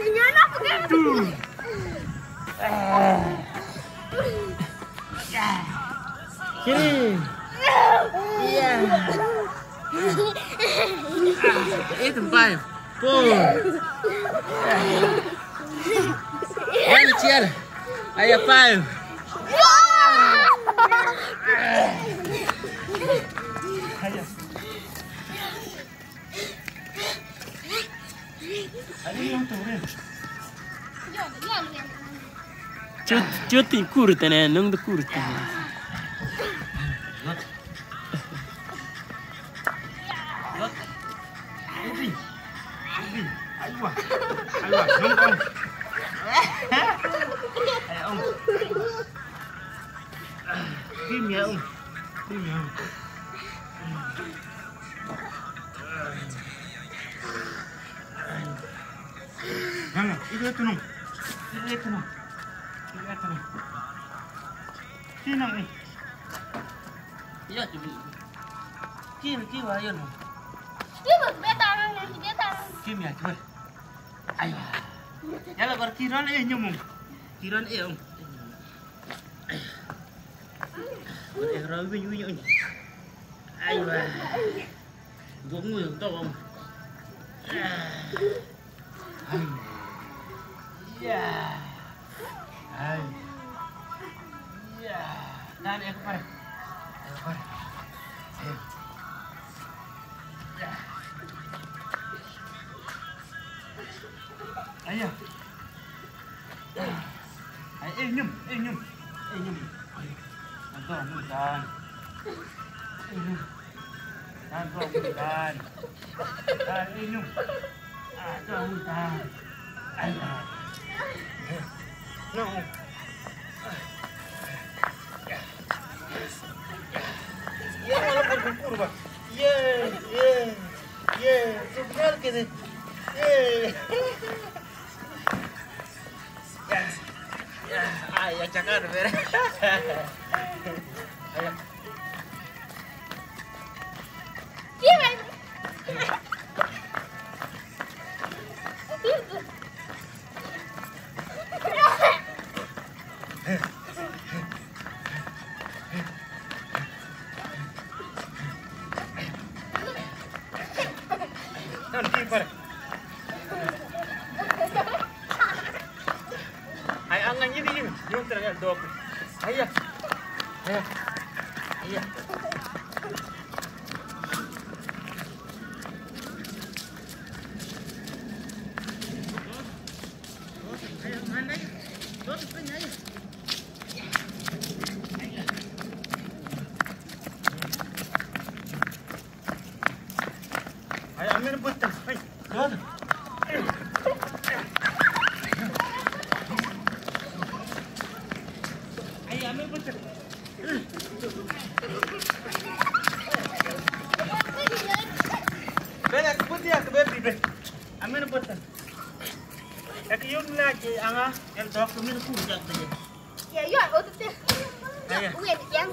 Nyana apa kan? Kiri. Iya. Itu 5, 4. Ayo Ciel. Ayo 5. Ayo. Ayo yang turun. Cuti kurten nung de kurten. Kim ya Kim ya Jangan, itu nung. Itu nung. Sino ni? Iya, cubi. Kim ayo nung. Kim betang nanti betang. Kim ya, coba. Ayo. Yala bar kiran nyumum. Kiran om. Rawi binyu ini. Ayo. Gom người to om. Ya. Ay. Ya. Dan aku pada. Ya. Ayo. Ayo nyum. Nanti mudah. Nyum. Nanti mudah. Dan nyum. Ada mudah. Ayo. No. Ya, kalau kurva. Sebenarnya que de. Ya. Ay, ya cakar, ver. Ayo. Kim. Nanti par. Ay angan ini yung terang dok. Ayo. Ayo mana? Dok punya ayo. Ayo ambil butang. Ayo. Dok. Ayo ambil butang. Bela putih ya, bebe. Ambil butang. Ek yung lagi anga yang dok ambil puja saja. Ya, oh tu. Ayo. Uwe yang.